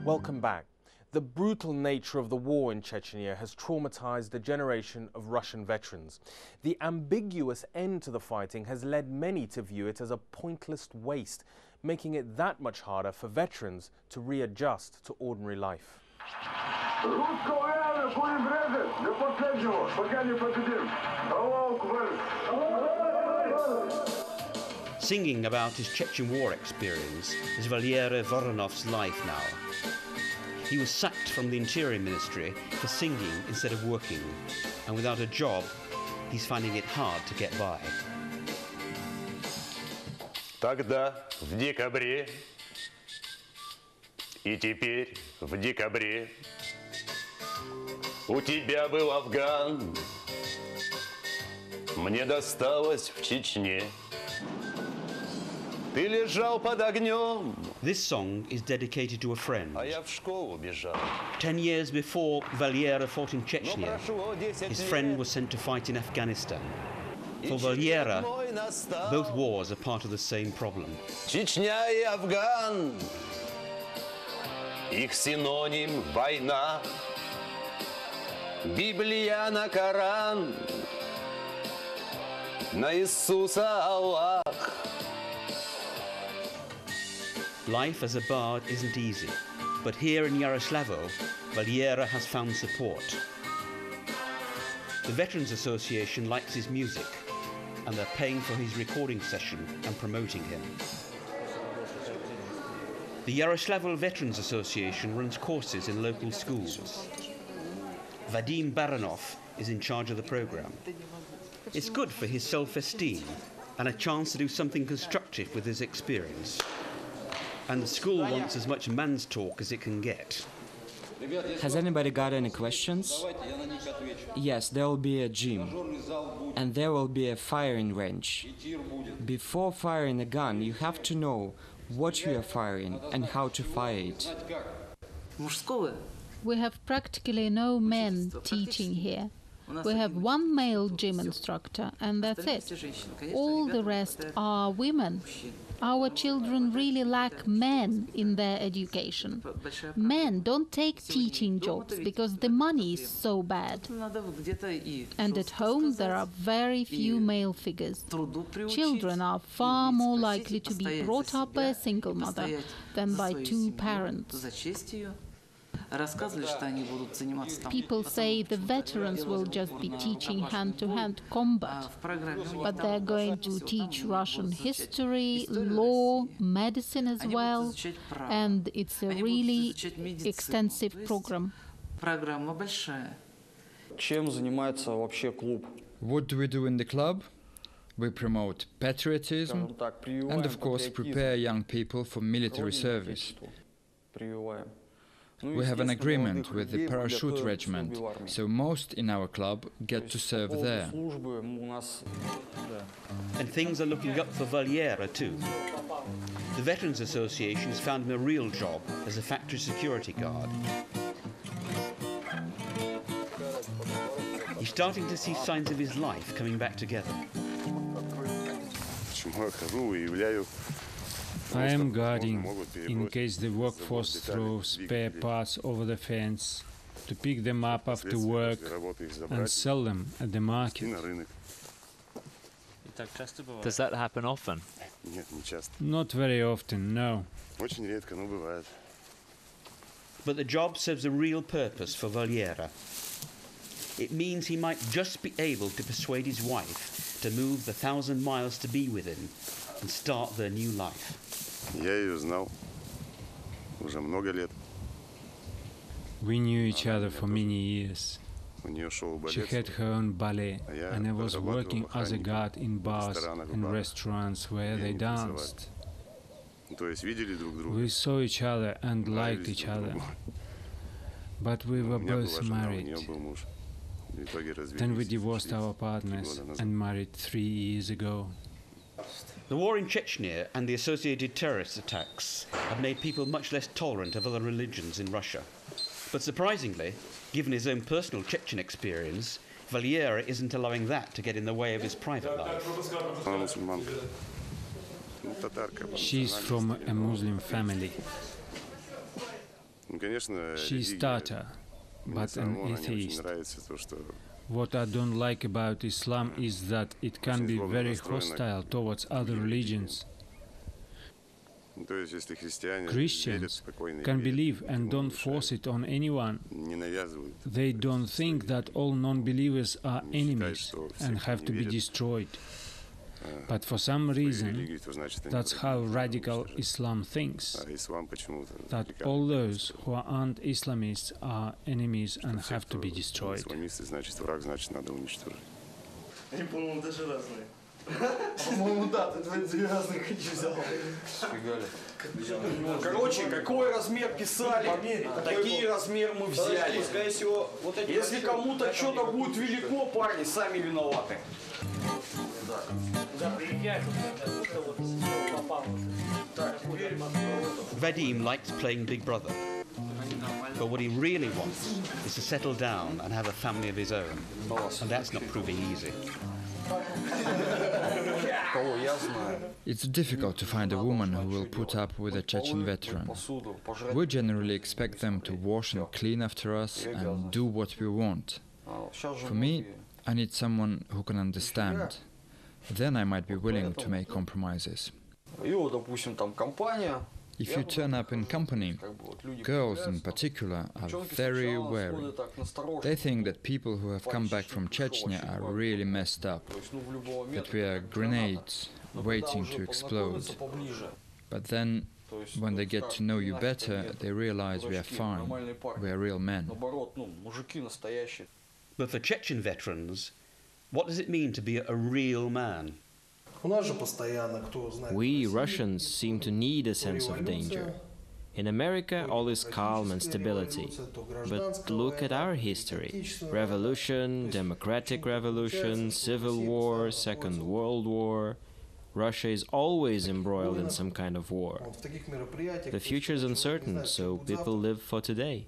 Welcome back. The brutal nature of the war in Chechnya has traumatized a generation of Russian veterans. The ambiguous end to the fighting has led many to view it as a pointless waste, making it that much harder for veterans to readjust to ordinary life. Singing about his Chechen war experience is Valery Voronov's life now. He was sacked from the Interior Ministry for singing instead of working, and without a job, he's finding it hard to get by. Тогда, в декабре, и теперь в декабре, у тебя был Афган, мне досталось в Чечне. Ты лежал под огнем. This song is dedicated to a friend. А я в школу бежал. 10 years before Valery fought in Chechnya, his friend was sent to fight in Afghanistan. For Valery, both wars are part of the same problem. Чечня и Афган, их синоним война. Библия на Коран, на Иисуса Аллах. Life as a bard isn't easy, but here in Yaroslavl, Valery has found support. The Veterans Association likes his music, and they're paying for his recording session and promoting him. The Yaroslavl Veterans Association runs courses in local schools. Vadim Baranov is in charge of the program. It's good for his self-esteem and a chance to do something constructive with his experience. And the school wants as much man's talk as it can get. Has anybody got any questions? Yes, there will be a gym. And there will be a firing range. Before firing a gun, you have to know what you are firing and how to fire it. We have practically no men teaching here. We have one male gym instructor, and that's it. All the rest are women. Our children really lack men in their education. Men don't take teaching jobs because the money is so bad. And at home there are very few male figures. Children are far more likely to be brought up by a single mother than by two parents. People say the veterans will just be teaching hand-to-hand combat, but they're going to teach Russian history, law, medicine as well, and it's a really extensive program. What do we do in the club? We promote patriotism and, of course, prepare young people for military service. We have an agreement with the parachute regiment, so most in our club get to serve there. And things are looking up for Valery too. The Veterans Association has found him a real job as a factory security guard. He's starting to see signs of his life coming back together. I am guarding, in case the workforce throws spare parts over the fence, to pick them up after work and sell them at the market. Does that happen often? Not very often, no. But the job serves a real purpose for Valery. It means he might just be able to persuade his wife to move the 1,000 miles to be with him and start their new life. We knew each other for many years. She had her own ballet, and I was working as a guard in bars and restaurants where they danced. We saw each other and liked each other, but we were both married. Then we divorced our partners and married 3 years ago. The war in Chechnya and the associated terrorist attacks have made people much less tolerant of other religions in Russia. But surprisingly, given his own personal Chechen experience, Valery isn't allowing that to get in the way of his private life. She's from a Muslim family. She's Tatar, but an atheist. What I don't like about Islam is that it can be very hostile towards other religions. Christians can believe and don't force it on anyone. They don't think that all non-believers are enemies and have to be destroyed. But for some reason, that's how radical Islam thinks, that all those who aren't Islamists are enemies and have to be destroyed. По-моему, да, ты две разных взял. Короче, какой размер писали, такие размеры мы взяли. Если кому-то что-то будет велико, парни, сами виноваты. Vadim likes playing Big Brother, but what he really wants is to settle down and have a family of his own, and that's not proving easy. It's difficult to find a woman who will put up with a Chechen veteran. We generally expect them to wash and clean after us and do what we want. For me, I need someone who can understand. Then I might be willing to make compromises. If you turn up in company, girls in particular are very wary. They think that people who have come back from Chechnya are really messed up, that we are grenades waiting to explode. But then, when they get to know you better, they realize we are fine, we are real men. But for Chechen veterans, what does it mean to be a real man? We Russians seem to need a sense of danger. In America, all is calm and stability. But look at our history. Revolution, democratic revolution, civil war, Second World War. Russia is always embroiled in some kind of war. The future is uncertain, so people live for today.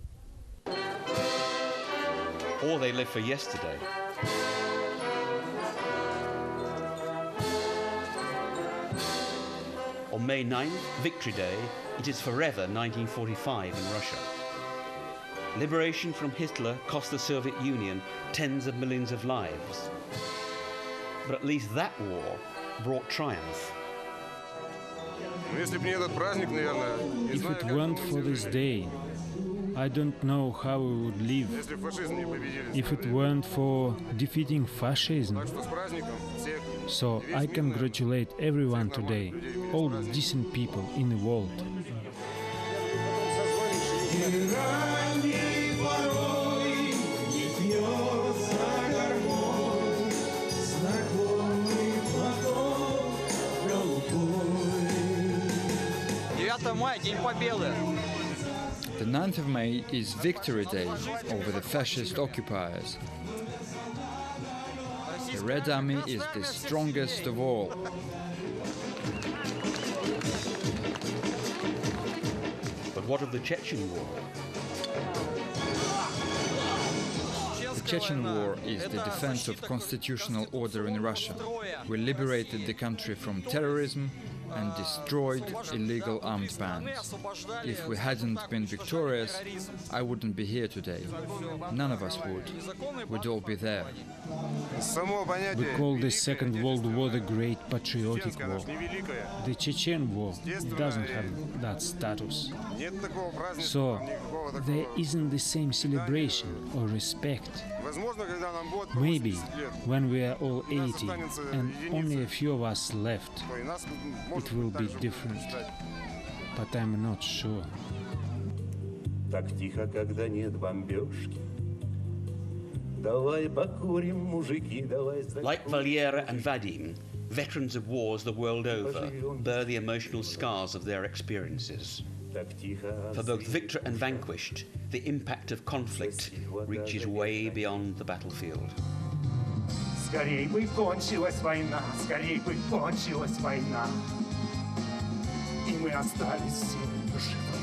Or they live for yesterday. On May 9th, Victory Day, it is forever 1945 in Russia. Liberation from Hitler cost the Soviet Union tens of millions of lives. But at least that war brought triumph. If it weren't for this day, I don't know how we would live. If it weren't for defeating fascism. So I congratulate everyone today, all decent people in the world. The 9th of May is Victory Day over the fascist occupiers. The Red Army is the strongest of all. But what of the Chechen War? The Chechen War is the defense of constitutional order in Russia. We liberated the country from terrorism and destroyed illegal armed bands. If we hadn't been victorious, I wouldn't be here today. None of us would. We'd all be there. We call the Second World War the Great Patriotic War. The Chechen War doesn't have that status. So, there isn't the same celebration or respect. Maybe when we are all 80 and only a few of us left, it will be different. But I'm not sure. Like Valera and Vadim, veterans of wars the world over bear the emotional scars of their experiences. For both victor and vanquished, the impact of conflict reaches way beyond the battlefield. Скорей бы кончилась война, скорей бы кончилась война, и мы остались все живы.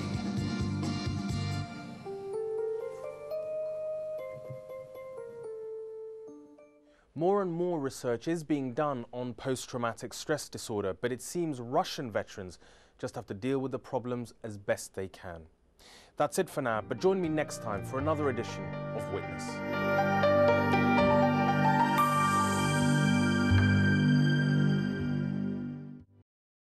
More and more research is being done on post-traumatic stress disorder, but it seems Russian veterans just have to deal with the problems as best they can. That's it for now, but join me next time for another edition of Witness.